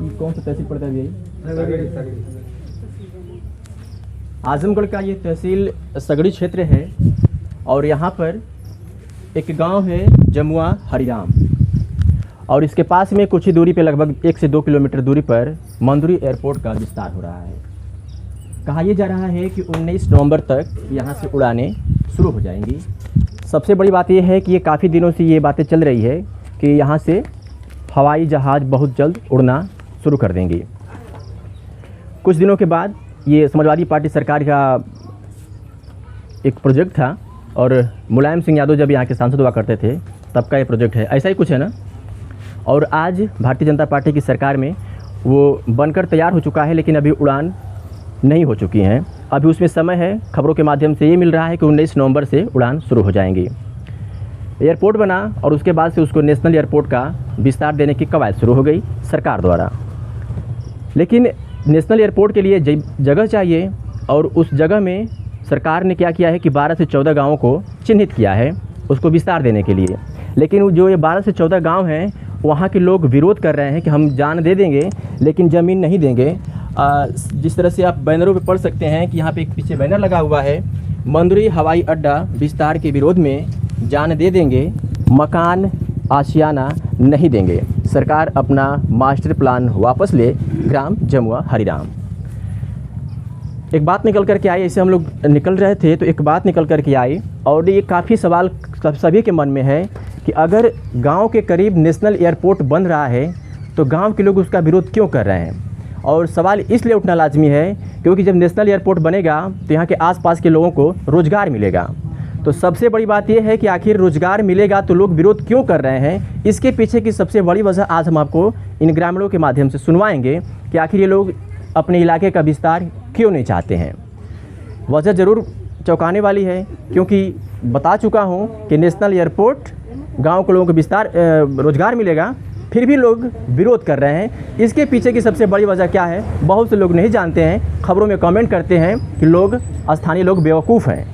कौन सा तहसील पड़ता है यही? आजमगढ़ का ये तहसील सगड़ी क्षेत्र है और यहाँ पर एक गांव है जमुआ हरिराम और इसके पास में कुछ ही दूरी पे लगभग 1 से 2 किलोमीटर दूरी पर मंदुरी एयरपोर्ट का विस्तार हो रहा है। कहा यह जा रहा है कि 19 नवंबर तक यहाँ से उड़ानें शुरू हो जाएंगी। सबसे बड़ी बात यह है कि ये काफ़ी दिनों से ये बातें चल रही है कि यहाँ से हवाई जहाज़ बहुत जल्द उड़ना शुरू कर देंगी। कुछ दिनों के बाद ये समाजवादी पार्टी सरकार का एक प्रोजेक्ट था और मुलायम सिंह यादव जब यहाँ के सांसद हुआ करते थे तब का ये प्रोजेक्ट है, ऐसा ही कुछ है ना। और आज भारतीय जनता पार्टी की सरकार में वो बनकर तैयार हो चुका है, लेकिन अभी उड़ान नहीं हो चुकी हैं। अभी उसमें समय है। खबरों के माध्यम से ये मिल रहा है कि 19 नवंबर से उड़ान शुरू हो जाएंगी। एयरपोर्ट बना और उसके बाद से उसको नेशनल एयरपोर्ट का विस्तार देने की कवायद शुरू हो गई सरकार द्वारा। लेकिन नेशनल एयरपोर्ट के लिए जगह चाहिए और उस जगह में सरकार ने क्या किया है कि 12 से 14 गाँवों को चिन्हित किया है उसको विस्तार देने के लिए। लेकिन जो ये 12 से 14 गाँव हैं वहाँ के लोग विरोध कर रहे हैं कि हम जान दे देंगे लेकिन ज़मीन नहीं देंगे। जिस तरह से आप बैनरों पे पढ़ सकते हैं कि यहाँ पे एक पीछे बैनर लगा हुआ है, मंदुरी हवाई अड्डा विस्तार के विरोध में जान दे देंगे, मकान आशियाना नहीं देंगे, सरकार अपना मास्टर प्लान वापस ले, ग्राम जमुआ हरिराम। एक बात निकल कर के आई, ऐसे हम लोग निकल रहे थे तो एक बात निकल कर के आई और ये काफ़ी सवाल सभी के मन में है कि अगर गांव के करीब नेशनल एयरपोर्ट बन रहा है तो गांव के लोग उसका विरोध क्यों कर रहे हैं। और सवाल इसलिए उठना लाजमी है क्योंकि जब नेशनल एयरपोर्ट बनेगा तो यहाँ के आसपास के लोगों को रोज़गार मिलेगा। तो सबसे बड़ी बात यह है कि आखिर रोज़गार मिलेगा तो लोग विरोध क्यों कर रहे हैं। इसके पीछे की सबसे बड़ी वजह आज हम आपको इन ग्रामीणों के माध्यम से सुनवाएंगे कि आखिर ये लोग अपने इलाके का विस्तार क्यों नहीं चाहते हैं। वजह ज़रूर चौंकाने वाली है क्योंकि बता चुका हूँ कि नेशनल एयरपोर्ट गाँव के लोगों को विस्तार रोज़गार मिलेगा, फिर भी लोग विरोध कर रहे हैं। इसके पीछे की सबसे बड़ी वजह क्या है बहुत से लोग नहीं जानते हैं। खबरों में कमेंट करते हैं कि लोग स्थानीय लोग बेवकूफ़ हैं।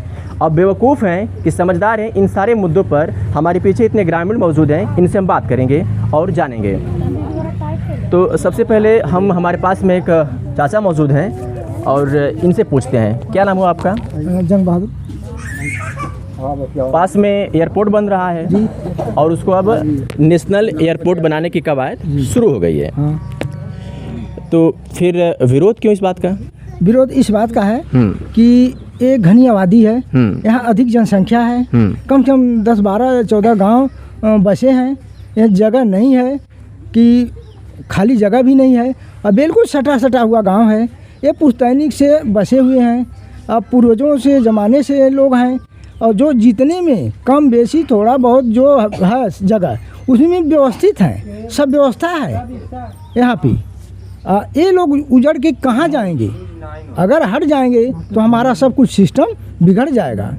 अब बेवकूफ़ हैं कि समझदार हैं। इन सारे मुद्दों पर हमारे पीछे इतने ग्रामीण मौजूद हैं, इनसे हम बात करेंगे और जानेंगे। तो सबसे पहले हमारे पास में एक चाचा मौजूद हैं और इनसे पूछते हैं, क्या नाम हो आपका? जंग बहादुर। पास में एयरपोर्ट बन रहा है जी और उसको अब नेशनल एयरपोर्ट बनाने की कवायद शुरू हो गई है। हाँ। तो फिर विरोध क्यों इस बात का? विरोध इस बात का है कि एक घनी आबादी है, यहाँ अधिक जनसंख्या है, कम से कम 10, 12, 14 गांव बसे हैं। यह जगह नहीं है कि खाली जगह भी नहीं है और बिल्कुल सटा सटा हुआ गांव है। ये पुश्तैनिक से बसे हुए हैं, अब पूर्वजों से ज़माने से लोग हैं और जो जितने में कम बेसी थोड़ा बहुत जो है जगह उसमें व्यवस्थित है, सब व्यवस्था है यहाँ पे। ये लोग उजड़ के कहाँ जाएंगे? अगर हट जाएंगे तो हमारा सब कुछ सिस्टम बिगड़ जाएगा।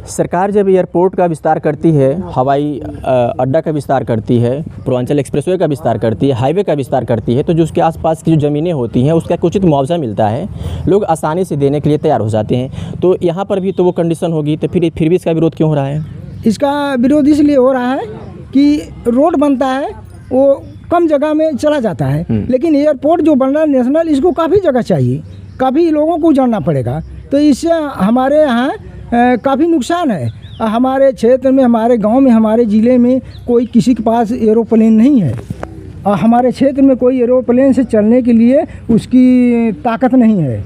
सरकार जब एयरपोर्ट का विस्तार करती है, हवाई अड्डा का विस्तार करती है, पूर्वांचल एक्सप्रेसवे का विस्तार करती है, हाईवे का विस्तार करती है, तो जो उसके आसपास की जो ज़मीनें होती हैं उसका उचित मुआवजा मिलता है, लोग आसानी से देने के लिए तैयार हो जाते हैं। तो यहाँ पर भी तो वो कंडीशन होगी, तो फिर भी इसका विरोध क्यों हो रहा है? इसका विरोध इसलिए हो रहा है कि रोड बनता है वो कम जगह में चला जाता है, लेकिन एयरपोर्ट जो बन रहा है नेशनल, इसको काफ़ी जगह चाहिए, काफ़ी लोगों को जानना पड़ेगा। तो इससे हमारे यहाँ काफ़ी नुकसान है। हमारे क्षेत्र में, हमारे गांव में, हमारे ज़िले में कोई किसी के पास एरोप्लेन नहीं है और हमारे क्षेत्र में कोई एरोप्लेन से चलने के लिए उसकी ताकत नहीं है,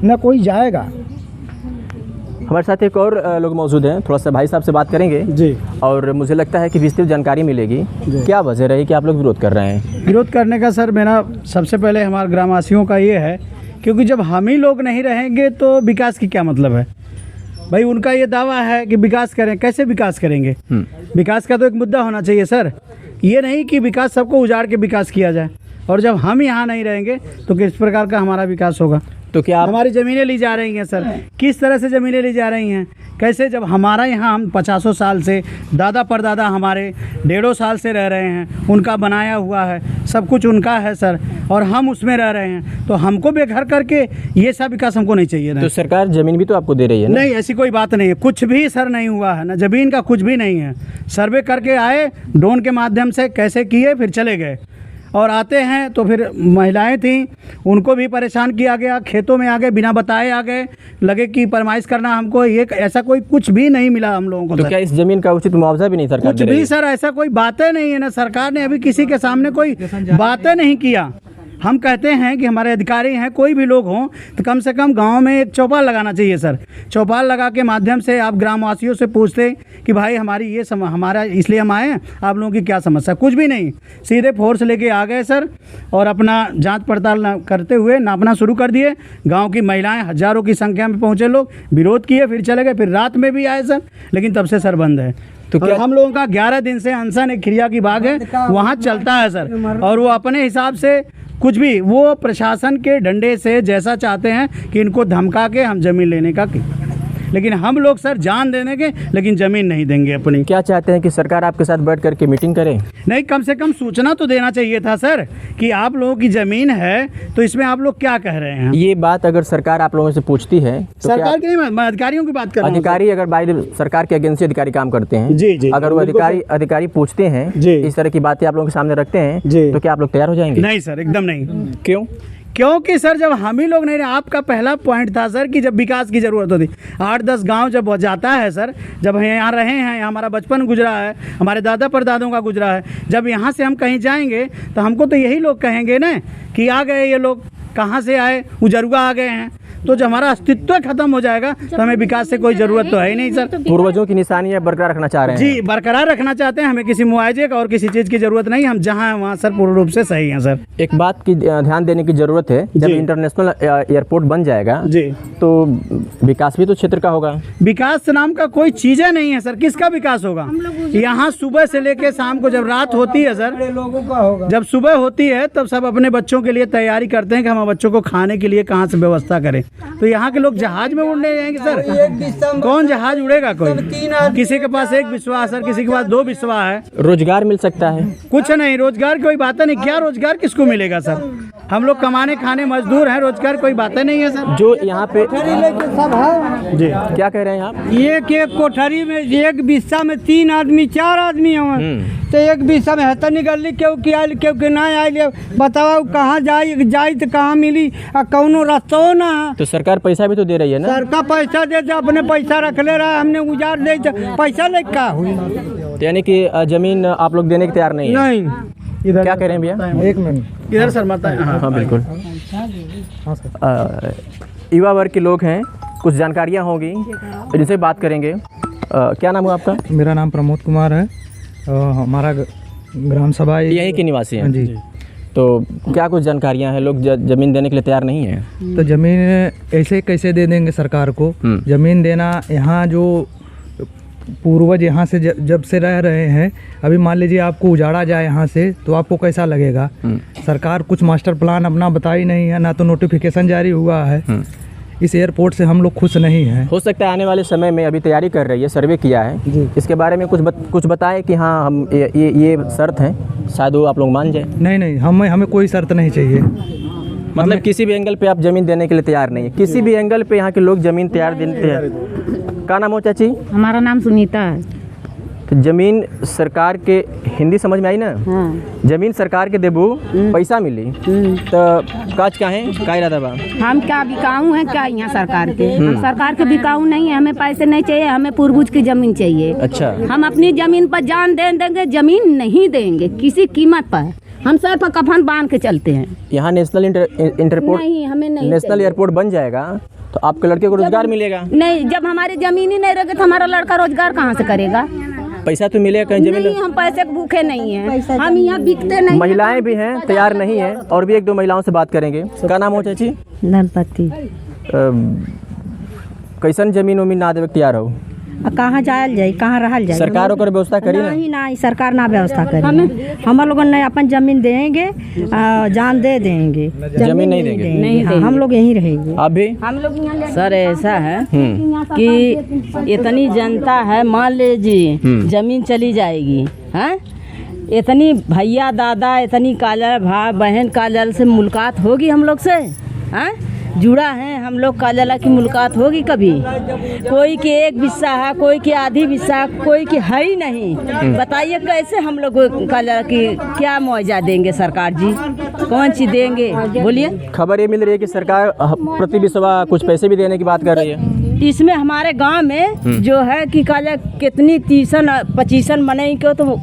न कोई जाएगा। हमारे साथ एक और लोग मौजूद हैं, थोड़ा सा भाई साहब से बात करेंगे जी। और मुझे लगता है कि विस्तृत जानकारी मिलेगी। क्या वजह रही कि आप लोग विरोध कर रहे हैं? विरोध करने का सर मेरा सबसे पहले हमारे ग्रामवासियों का ये है क्योंकि जब हम ही लोग नहीं रहेंगे तो विकास की क्या मतलब है भाई। उनका ये दावा है कि विकास करें, कैसे विकास करेंगे? विकास का तो एक मुद्दा होना चाहिए सर, ये नहीं कि विकास सबको उजाड़ के विकास किया जाए। और जब हम यहाँ नहीं रहेंगे तो किस प्रकार का हमारा विकास होगा? तो क्या हमारी ज़मीनें ली जा रही हैं सर, किस तरह से ज़मीनें ली जा रही हैं, कैसे? जब हमारा यहाँ हम 50 साल से, दादा परदादा हमारे 150 साल से रह रहे हैं, उनका बनाया हुआ है, सब कुछ उनका है सर, और हम उसमें रह रहे हैं, तो हमको बेघर करके ये सब विकास हमको नहीं चाहिए ना। तो सरकार ज़मीन भी तो आपको दे रही है ना? नहीं, ऐसी कोई बात नहीं है, कुछ भी सर नहीं हुआ है ना, ज़मीन का कुछ भी नहीं है। सर्वे करके आए ड्रोन के माध्यम से, कैसे किए, फिर चले गए। और आते हैं तो फिर महिलाएं थीं, उनको भी परेशान किया गया, खेतों में आ गए, बिना बताए आ गए, लगे कि फरमाइश करना हमको, ये ऐसा कोई कुछ भी नहीं मिला हम लोगों को। तो सर क्या इस जमीन का उचित मुआवजा भी नहीं सरकार कुछ दे रही भी है? सर ऐसा कोई बातें नहीं है ना, सरकार ने अभी किसी के सामने कोई बातें नहीं किया। हम कहते हैं कि हमारे अधिकारी हैं, कोई भी लोग हों तो कम से कम गांव में एक चौपाल लगाना चाहिए सर। चौपाल लगा के माध्यम से आप ग्रामवासियों से पूछते कि भाई हमारी ये हमारा इसलिए हम आए हैं, आप लोगों की क्या समस्या। कुछ भी नहीं, सीधे फोर्स लेके आ गए सर और अपना जांच पड़ताल करते हुए नापना शुरू कर दिए। गाँव की महिलाएँ हज़ारों की संख्या में पहुँचे, लोग विरोध किए, फिर चले गए, फिर रात में भी आए सर, लेकिन तब से सर बंद है। तो क्या हम लोगों का 11 दिन से अनशन एक खिरिया की बाग है, वहाँ चलता है सर, और वो अपने हिसाब से कुछ भी, वो प्रशासन के डंडे से जैसा चाहते हैं कि इनको धमका के हम ज़मीन लेने का, लेकिन हम लोग सर जान देने के, लेकिन ज़मीन नहीं देंगे अपनी। क्या चाहते हैं कि सरकार आपके साथ बैठ करके मीटिंग करे? नहीं, कम से कम सूचना तो देना चाहिए था सर कि आप लोगों की ज़मीन है तो इसमें आप लोग क्या कह रहे हैं। ये बात अगर सरकार आप लोगों से पूछती है तो सरकार की नहीं, मैं अधिकारियों की बात कर रहा हूँ। अधिकारी अगर बाय सरकार के एजेंसी अधिकारी काम करते हैं जी जी, अगर वो अधिकारी पूछते हैं, जी, इस तरह की बातें आप लोगों के सामने रखते हैं, जी, तो क्या आप लोग तैयार हो जाएंगे? नहीं सर, एकदम नहीं। क्यों? क्योंकि सर जब हम ही लोग नहीं रहे, आपका पहला पॉइंट था सर कि जब विकास की ज़रूरत होती, 8-10 गांव जब हो जाता है सर, जब हम यहाँ रहे हैं, यहाँ हमारा बचपन गुजरा है, हमारे दादा परदादों का गुजरा है, जब यहाँ से हम कहीं जाएंगे तो हमको तो यही लोग कहेंगे ना कि आ गए ये लोग, कहाँ से आए, उजरुआ आ गए हैं। तो जब हमारा अस्तित्व खत्म हो जाएगा तो हमें विकास से कोई ज़रूरत तो है ही नहीं सर। पूर्वजों की निशानियाँ बरकरार रखना चाह रहे हैं? जी, बरकरार रखना चाहते हैं, हमें किसी मुआवजे का और किसी चीज़ की ज़रूरत नहीं, हम जहाँ हैं वहाँ सर पूर्ण रूप से सही हैं सर। एक बात की ध्यान देने की ज़रूरत है, जब इंटरनेशनल एयरपोर्ट बन जाएगा जी तो विकास भी तो क्षेत्र का होगा। विकास नाम का कोई चीज़ें नहीं है सर, किसका विकास होगा? यहाँ सुबह से लेके शाम को जब रात होती है सर, लोगों का होगा। जब सुबह होती है तब सब अपने बच्चों के लिए तैयारी करते हैं कि हम बच्चों को खाने के लिए कहाँ से व्यवस्था करें। तो यहाँ के लोग जहाज में उड़ने जाएंगे सर? कौन जहाज उड़ेगा? कोई, किसी के पास एक विश्वास सर, किसी के पास 2 विश्वास है। रोजगार मिल सकता है? कुछ नहीं, रोजगार की कोई बात नहीं। क्या रोजगार किसको मिलेगा सर? हम लोग कमाने खाने मजदूर हैं, रोजगार कोई बातें नहीं है सर। जो यहाँ पे सब है जी, क्या कह रहे हैं आप? एक कोठरी में एक बिस्सा में 3 आदमी 4 आदमी हैं, तो एक बिस्सा में हता निकल क्यों क्यों ना आए, बताओ कहाँ जाई तो कहाँ मिली, कौनो रास्ता ना है। तो सरकार पैसा भी तो दे रही है ना? सरकार पैसा दे, अपने पैसा रख ले रहा है, हमने उजाड़ दे तो पैसा ले क्या हुई? तो यानी कि जमीन आप लोग देने के तैयार नहीं है? नहीं। क्या कह रहे हैं भैया? एक मिनट इधर सर मत। हाँ बिल्कुल। युवा वर्ग के लोग हैं, कुछ जानकारियाँ होंगी जिनसे बात करेंगे। क्या नाम है आपका? मेरा नाम प्रमोद कुमार है, हमारा ग्राम सभा यहीं के निवासी हैं जी। तो क्या कुछ जानकारियाँ हैं? लोग जमीन देने के लिए तैयार नहीं है? तो ज़मीन ऐसे कैसे दे देंगे सरकार को? ज़मीन देना, यहाँ जो पूर्वज यहाँ से जब से रह रहे हैं, अभी मान लीजिए आपको उजाड़ा जाए यहाँ से तो आपको कैसा लगेगा? सरकार कुछ मास्टर प्लान अपना बताई नहीं है, ना तो नोटिफिकेशन जारी हुआ है। इस एयरपोर्ट से हम लोग खुश नहीं हैं। हो सकता है आने वाले समय में, अभी तैयारी कर रही है, सर्वे किया है, इसके बारे में कुछ बताए कि हाँ हम ये शर्त है, शायद वो आप लोग मान जाए। नहीं, हमें कोई शर्त नहीं चाहिए। मतलब किसी भी एंगल पे आप जमीन देने के लिए तैयार नहीं है? किसी भी एंगल पे यहाँ के लोग जमीन तैयार देने तैयार। क्या नाम हो चाची? हमारा नाम सुनीता है। तो जमीन सरकार के, हिंदी समझ में आई ना? हाँ। जमीन सरकार के देबू, पैसा मिली तो काज का है, का इरादा बा? हम क्या बिकाऊ हैं क्या यहाँ सरकार के? हम सरकार के बिकाऊ नहीं है, हमें पैसे नहीं चाहिए, हमें पूर्वज की जमीन चाहिए। अच्छा। हम अपनी जमीन पर जान दे देंगे, जमीन नहीं देंगे किसी कीमत पर। हम सर पर कफन बांध के चलते हैं। यहाँ नेशनल इंटरपोर्ट नहीं, हमें नहीं नेशनल एयरपोर्ट बन जाएगा तो आपके लड़के को रोजगार मिलेगा? नहीं, जब हमारी जमीन ही नहीं रहेगी तो हमारा लड़का रोजगार कहाँ से करेगा? पैसा तो मिलेगा कहीं जमीन? नहीं, हम पैसे के भूखे नहीं हैं, हम यहाँ बिकते नहीं। महिलाएं भी हैं, तैयार नहीं है, और भी 1-2 महिलाओं से बात करेंगे। क्या नाम हो चाची? धनपति। कैसन जमीन उमीन ना देवे तैयार हो? कहाँ जायल जाए, कहाँ रहल जाए? सरकार ओकर व्यवस्था करी ना? नहीं, सरकार ना व्यवस्था करी। हम लोग ने अपन जमीन देंगे, जान दे देंगे, जमीन नहीं देंगे? नहीं, हम लोग यहीं रहेंगे। आप भी? हम लोग सर ऐसा है कि इतनी जनता है, मान लीजिए जमीन चली जाएगी, हैं? इतनी भैया दादा, इतनी काजल भाई बहन काजल से मुलाकात होगी हम लोग से, हैं? जुड़ा है हम लोग काजला की मुलाकात होगी कभी? कोई के एक हिस्सा है, कोई के आधी हिस्सा, कोई की है ही नहीं। बताइए कैसे हम लोग काजला की क्या मुआवजा देंगे सरकार जी? कौन सी देंगे बोलिए? खबर ये मिल रही है कि सरकार प्रति बिस्वा कुछ पैसे भी देने की बात कर रही है। इसमें हमारे गांव में जो है कि काजा कितनी 30-25 मने को तो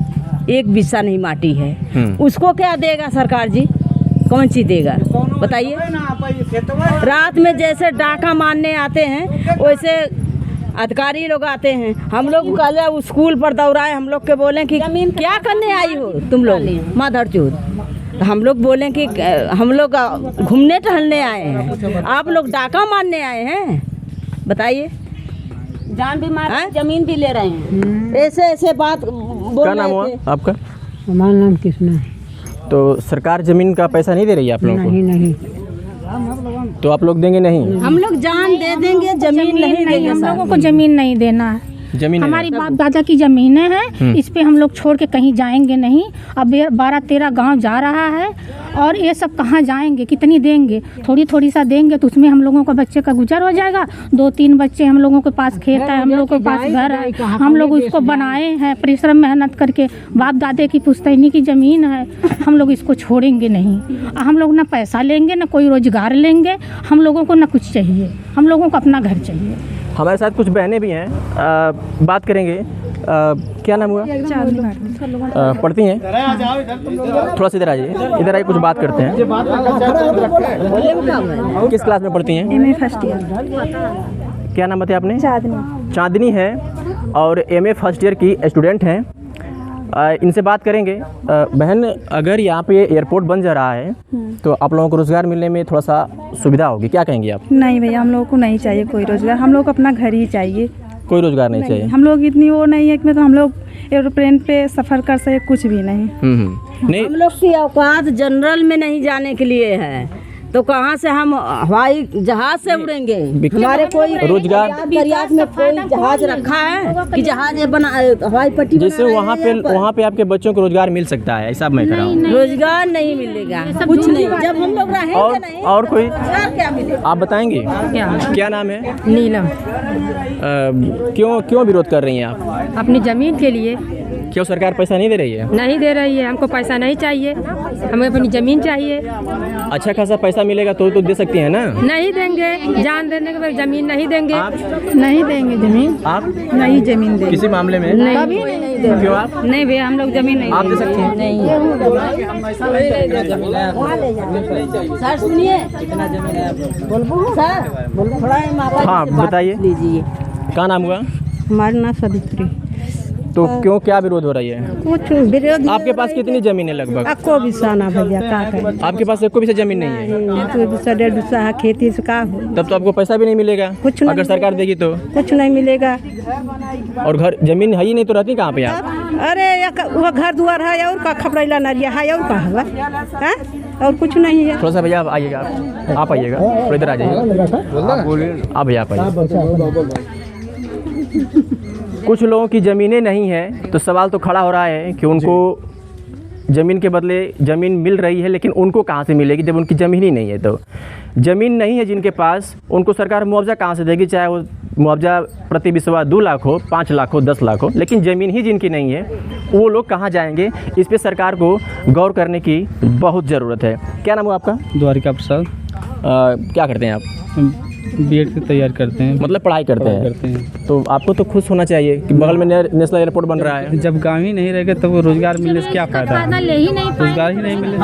एक बिस्सा नहीं माटी है, उसको क्या देगा सरकार जी? कौन सी देगा बताइए? रात में जैसे डाका मारने आते हैं वैसे अधिकारी लोग आते हैं। हम लोग काजा स्कूल पर दौड़ाए, हम लोग के बोले कि क्या करने आई हो तुम लोग माधर चौध? हम लोग बोले कि हम लोग घूमने टहलने आए हैं, आप लोग डाका मारने आए हैं। बताइए, जान भी मार, जमीन भी ले रहे हैं। ऐसे ऐसे बात बोल क्या नाम हुआ आपका? हमारा नाम कृष्णा है। तो सरकार जमीन का पैसा नहीं दे रही है आप लोगों को? नहीं तो आप लोग देंगे नहीं? हम लोग जान दे देंगे, जमीन नहीं देंगे। हम लोगों को जमीन नहीं देना है। जमीन हमारी बाप दादा की जमीनें हैं, इस पे हम लोग छोड़ के कहीं जाएंगे नहीं। अब 12-13 गांव जा रहा है और ये सब कहाँ जाएंगे? कितनी देंगे? थोड़ी थोड़ी सा देंगे तो उसमें हम लोगों का बच्चे का गुजर हो जाएगा। 2-3 बच्चे हम लोगों के पास खेत है, हम लोगों के पास घर है, हम लोग उसको बनाए हैं परिश्रम मेहनत करके। बाप दादे की पुश्तैनी की ज़मीन है, हम लोग इसको छोड़ेंगे नहीं। हम लोग ना पैसा लेंगे ना कोई रोजगार लेंगे, हम लोगों को ना कुछ चाहिए, हम लोगों को अपना घर चाहिए। हमारे साथ कुछ बहनें भी हैं, बात करेंगे। क्या नाम हुआ? पढ़ती हैं? थोड़ा सा इधर आइए, इधर आइए, कुछ बात करते हैं। किस क्लास में पढ़ती हैं? MA first year. क्या नाम बताया आपने? चांदनी। चांदनी है और MA फर्स्ट ईयर की स्टूडेंट हैं। इनसे बात करेंगे। बहन, अगर यहाँ पे एयरपोर्ट बन जा रहा है तो आप लोगों को रोज़गार मिलने में थोड़ा सा सुविधा होगी, क्या कहेंगे आप? नहीं भैया, हम लोगों को नहीं चाहिए कोई रोजगार, हम लोग को अपना घर ही चाहिए। कोई रोज़गार नहीं चाहिए? हम लोग इतनी वो नहीं है कि तो हम लोग एरोप्लेन पे सफ़र कर सके, कुछ भी नहीं। नहीं, हम लोग की औकात जनरल में नहीं जाने के लिए है, तो कहाँ से हम हवाई जहाज से उड़ेंगे? हमारे कोई रोजगार दरियात में कोई जहाज रखा है कि जहाज बना हवाई पट्टी जैसे वहाँ पे आपके बच्चों को रोजगार मिल सकता है, ऐसा मैं कह रहा हूँ। रोजगार नहीं मिलेगा, कुछ नहीं। जब हम लोग रहेंगे नहीं और कोई रोजगार क्या मिलेगा? आप बताएंगे? क्या नाम है? नीलम। क्यों विरोध कर रही हैं आप? अपनी जमीन के लिए। क्यों सरकार पैसा नहीं दे रही है? नहीं दे रही है, हमको पैसा नहीं चाहिए, हमें अपनी जमीन चाहिए। अच्छा खासा पैसा मिलेगा तो दे सकती है ना? नहीं देंगे, जान देने के बाद जमीन नहीं देंगे। आप नहीं देंगे जमीन, आप नहीं जमीन देंगे किसी मामले में? नहीं, क्यों आप नहीं भैया, हम लोग जमीन नहीं आप दे सकती हैं? सर सुनिए, सर थोड़ा हाँ बताइए, लीजिए। क्या नाम हुआ? हमारा नाम सावित्री। तो क्यों, क्या विरोध हो रही है? कुछ विरोध आपके पास कितनी जमीन है लगभग? आपको भी साना भैया का करें? आपके पास एक को भी जमीन नहीं है? तो दूसरा 1.5 खेती से का हो? तब तो आपको पैसा भी नहीं मिलेगा कुछ नहीं अगर सरकार देगी तो। कुछ नहीं मिलेगा। और घर जमीन है ही नहीं तो रहती कहाँ पे आप? अरे वो घर दुआर है और का खबरैला नरिया है और का होगा है, और कुछ नहीं है। थोड़ा सा भैया आप आइएगा, आप आइएगा, थोड़ा इधर आ जाइए। आप भैया आप आइए। कुछ लोगों की ज़मीनें नहीं है तो सवाल तो खड़ा हो रहा है कि उनको ज़मीन के बदले ज़मीन मिल रही है, लेकिन उनको कहाँ से मिलेगी जब उनकी ज़मीन ही नहीं है? तो ज़मीन नहीं है जिनके पास, उनको सरकार मुआवजा कहाँ से देगी? चाहे वो मुआवजा प्रति बिस्वा 2 लाख हो, 5 लाख हो, 10 लाख हो, लेकिन ज़मीन ही जिनकी नहीं है वो लोग कहाँ जाएंगे? इस पर सरकार को गौर करने की बहुत ज़रूरत है। क्या नाम हो आपका? द्वारिका प्रसाद। क्या करते हैं आप? B.Ed की तैयारी करते हैं। मतलब पढ़ाई करते हैं। तो आपको तो खुश होना चाहिए कि बगल में नेशनल एयरपोर्ट बन रहा है। जब गाँव ही नहीं रहेगा तब रोजगार मिलने से क्या फायदा? रोजगार ही नहीं मिले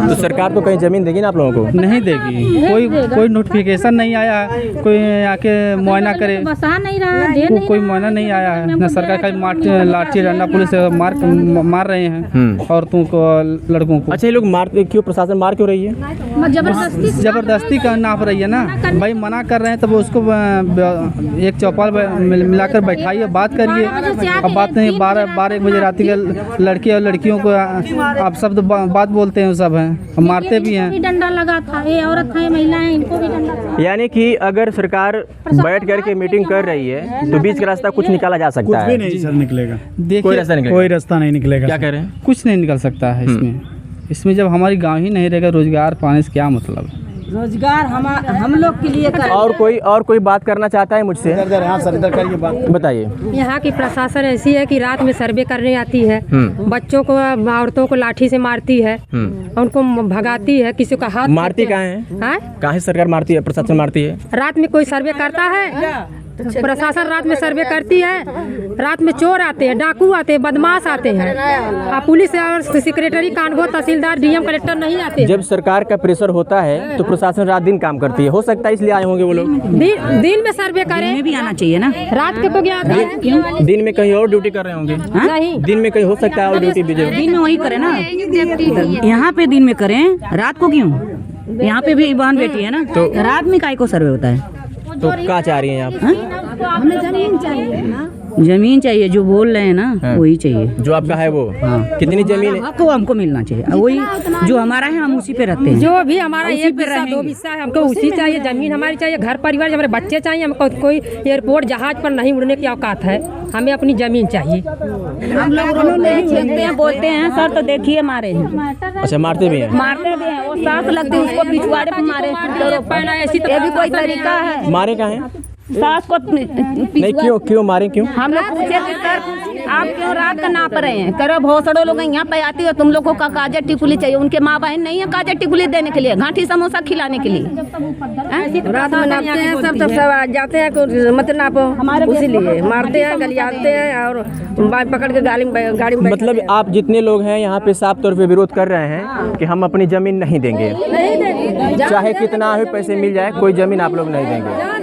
तो सरकार तो कहीं ज़मीन देगी ना आप लोगों को? नहीं देगी। कोई नोटिफिकेशन नहीं आया है, कोई आके मुआयना करे, कोई मुआयना नहीं आया है ना। सरकार का लाठी डंडा पुलिस मार रहे हैं औरतों को, लड़कों को। अच्छा, ये लोग मारते क्यों? प्रशासन मार क्यों रही है? जबरदस्ती का नाप रही है ना भाई, मना कर रहे हैं तब उसको एक चौपाल मिलाकर बैठाइए, बात करिए। अब बात नहीं, 12-1 बजे रात के लड़के और लड़कियों को आप शब्द बात बोलते हैं, सब हैं, मारते भी हैं। डंडा लगा था, ये औरत है, महिला है, इनको भी डंडा था। यानी कि अगर सरकार बैठ करके मीटिंग कर रही है तो बीच का रास्ता कुछ निकाला जा सकता है? नहीं सर निकलेगा। कोई रास्ता निकलेगा? कोई रास्ता नहीं निकलेगा। क्या कह रहे हैं? कुछ नहीं निकल सकता है इसमें। जब हमारी गांव ही नहीं रहेगा, रोजगार पाने से क्या मतलब है? रोजगार हम लोग के लिए कर और कोई बात करना चाहता है मुझसे? बताइए। यहाँ की प्रशासन ऐसी है कि रात में सर्वे करने आती है, बच्चों को औरतों को लाठी से मारती है, उनको भगाती है, किसी का हाथ मारती कहाँ है? कहाँ है सरकार मारती है, प्रशासन मारती है? रात में कोई सर्वे करता है? प्रशासन रात में सर्वे करती है। रात में चोर आते हैं, डाकू आते हैं, बदमाश आते हैं। पुलिस और सेक्रेटरी कानगो तहसीलदार डीएम कलेक्टर नहीं आते। जब सरकार का प्रेशर होता है तो प्रशासन रात दिन काम करती है, हो सकता है इसलिए आए होंगे वो लोग। दिन में सर्वे करें, भी आना चाहिए ना। रात के तो क्या आता है? क्यों? दिन में कहीं और ड्यूटी कर रहे होंगे? नहीं, दिन में कहीं हो सकता है और ड्यूटी भी दिन में वही करें ना, यहाँ पे दिन में करें, रात को क्यों? यहाँ पे भी बहन बेटी है ना, तो रात में काय को सर्वे होता है? तो क्या चाह रही हैं आप? हमें जमीन चाहिए ना। जमीन चाहिए, जो बोल रहे हैं ना वही चाहिए, जो आपका है वो। कितनी जमीन है? आपको हमको मिलना चाहिए, वही जो हमारा है हम उसी पे रहते हैं। जो भी हमारा एक बिस्सा दो बिस्सा है, हमको उसी चाहिए। जमीन हमारी चाहिए, घर परिवार, हमारे बच्चे चाहिए। हमको कोई एयरपोर्ट जहाज पर नहीं उड़ने की औकात है, हमें अपनी जमीन चाहिए। हम लोग नहीं छीनते हैं, बोलते हैं सर तो देखिए मारे हैं। अच्छा, मारते भी हैं? मारते भी हैं, वो सांस लगती है उसको पिछवाड़े पे मारे। ये भी कोई तरीका है? मारे कहाँ है? सास को नहीं, क्यों मारे? क्यों? हम लोग पूछे कि सर आप क्यों रात का नाप रहे हैं? करो भोसड़ो लोग यहाँ पे आती हो, तुम लोगों का काजर टिकुली चाहिए। उनके माँ बहन नहीं है काजर टिकुली देने के लिए, घाटी समोसा खिलाने के लिए। रात में नापते हैं सब, तब सब जाते हैं मत नापो, इसीलिए मारते हैं, गलियाते हैं और पकड़ के गाड़ी में। मतलब आप जितने लोग हैं यहाँ पे साफ तौर पे विरोध कर रहे हैं कि हम अपनी जमीन नहीं देंगे, चाहे कितना ही पैसे मिल जाए, कोई जमीन आप लोग नहीं देंगे।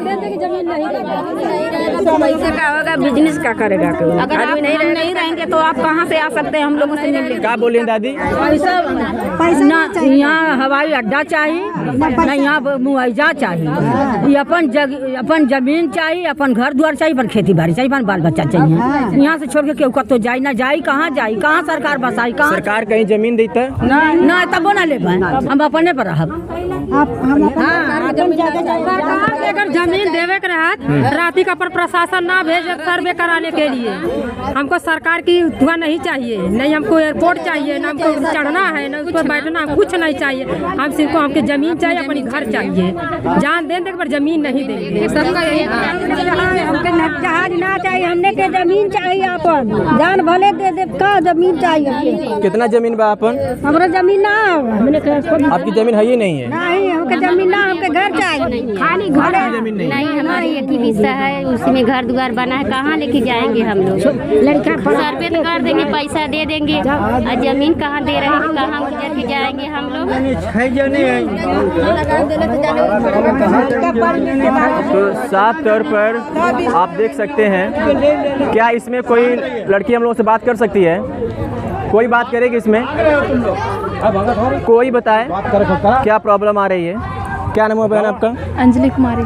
पैसे का होगा, बिजनेस का करेगा? अगर आप नहीं रहेंगे तो आप कहाँ से आ सकते हैं हम लोगों से मिलने? क्या बोलिए दादी? पैसा यहाँ हवाई अड्डा चाहिए, न यहाँ मुआवजा चाहिए, ये अपन जमीन चाहिए, अपन घर द्वार चाहिए, अपन खेती बाड़ी चाहिए, अपन बाल बच्चा चाहिए। यहाँ से छोड़ के केहू तो जाई ना जाई, कहाँ जाई, कहाँ सरकार बसाई, कहाँ सरकार कहीं जमीन देता ना, तब ना ले पाए, हम अपने पर रह। अगर जमीन देवे के रहत राती का पर प्रशासन ना भेजे सर्वे कराने के लिए, हमको सरकार की धुआं नहीं चाहिए, नहीं हमको एयरपोर्ट चाहिए, ना हमको चढ़ना है, ना उस पर बैठना, कुछ नहीं चाहिए। हम सिर्फ हमको जमीन चाहिए, अपनी घर चाहिए, जान देने के पर जमीन नहीं देंगे। सबका यही हमके जहाज ना चाहिए, हमने के जमीन चाहिए, अपन जान भले दे दे का जमीन चाहिए। कितना जमीन बा अपन? हमारा जमीन ना, आपकी जमीन है ही नहीं है? नहीं, हमके जमीन ना, हमके घर चाहिए, खाली घर नहीं। हमारा एक ही हिस्सा है, उसी में घर द्वार बना है, कहाँ लेके जाएंगे हम लोग? लड़का सर्वे तो कर देंगे, पैसा दे देंगे, और जमीन कहाँ दे रहे हैं, कहाँ गुजर के जाएंगे हम लोग? तो साफ तौर पर आप देख सकते हैं, क्या इसमें कोई लड़की हम लोगों से बात कर सकती है? कोई बात करेगी इसमें? कोई बताए क्या प्रॉब्लम आ रही है? क्या नाम है बहन आपका? अंजलि कुमारी।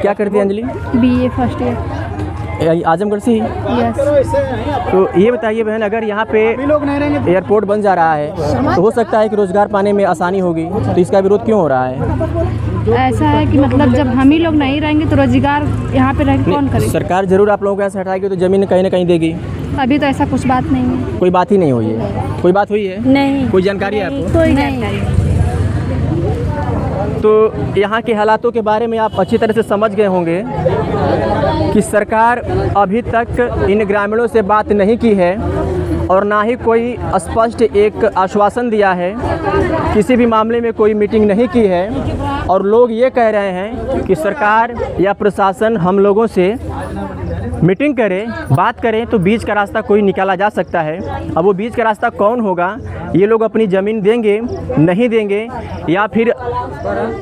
क्या करती है Anjali? BA first year, Azamgarh से ही? यस। तो ये बताइए बहन, अगर यहाँ पे एयरपोर्ट बन जा रहा है तो हो सकता है कि रोजगार पाने में आसानी होगी, तो इसका विरोध क्यों हो रहा है? ऐसा है कि मतलब जब हम ही लोग नहीं रहेंगे तो रोजगार यहाँ पे रह कौन करेगा? सरकार जरूर आप लोगों को ऐसा हटाएगी तो जमीन कहीं ना कहीं देगी। अभी तो ऐसा कुछ बात नहीं है। कोई बात ही नहीं हुई है? कोई बात हुई है? नहीं। कोई जानकारी है आपको? कोई जानकारी। तो यहाँ के हालातों के बारे में आप अच्छी तरह से समझ गए होंगे कि सरकार अभी तक इन ग्रामीणों से बात नहीं की है और ना ही कोई स्पष्ट एक आश्वासन दिया है, किसी भी मामले में कोई मीटिंग नहीं की है। और लोग ये कह रहे हैं कि सरकार या प्रशासन हम लोगों से मीटिंग करे, बात करें तो बीच का रास्ता कोई निकाला जा सकता है। अब वो बीच का रास्ता कौन होगा? ये लोग अपनी ज़मीन देंगे, नहीं देंगे, या फिर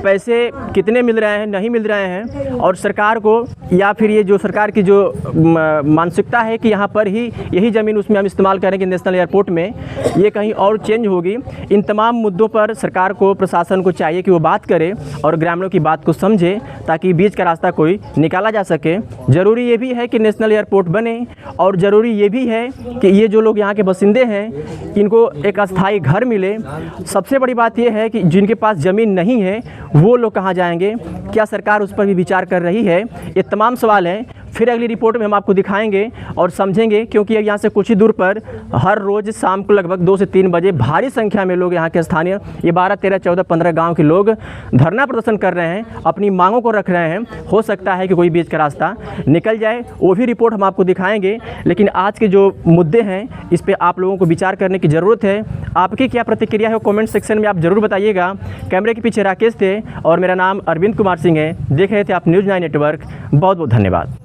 पैसे कितने मिल रहे हैं, नहीं मिल रहे हैं, और सरकार को, या फिर ये जो सरकार की जो मानसिकता है कि यहाँ पर ही यही ज़मीन उसमें हम इस्तेमाल करेंगे नेशनल एयरपोर्ट में, ये कहीं और चेंज होगी। इन तमाम मुद्दों पर सरकार को, प्रशासन को चाहिए कि वो बात करे और ग्रामीणों की बात को समझे, ताकि बीच का रास्ता कोई निकाला जा सके। ज़रूरी ये भी है कि नेशनल एयरपोर्ट बने, और ज़रूरी ये भी है कि ये जो लोग यहाँ के बासिंदे हैं इनको एक अस्थायी घर मिले। सबसे बड़ी बात यह है कि जिनके पास ज़मीन नहीं है वो लोग कहाँ जाएंगे? क्या सरकार उस पर भी विचार कर रही है? ये तमाम सवाल हैं। फिर अगली रिपोर्ट में हम आपको दिखाएंगे और समझेंगे, क्योंकि यहाँ से कुछ ही दूर पर हर रोज़ शाम को लगभग 2 से 3 बजे भारी संख्या में लोग यहाँ के स्थानीय ये 12, 13, 14, 15 गाँव के लोग धरना प्रदर्शन कर रहे हैं, अपनी मांगों को रख रहे हैं। हो सकता है कि कोई बीच का रास्ता निकल जाए, वो भी रिपोर्ट हम आपको दिखाएंगे। लेकिन आज के जो मुद्दे हैं इस पर आप लोगों को विचार करने की ज़रूरत है। आपकी क्या प्रतिक्रिया है वो कमेंट सेक्शन में आप ज़रूर बताइएगा। कैमरे के पीछे राकेश थे और मेरा नाम अरविंद कुमार सिंह है। देख रहे थे आप न्यूज़ 9 नेटवर्क। बहुत बहुत धन्यवाद।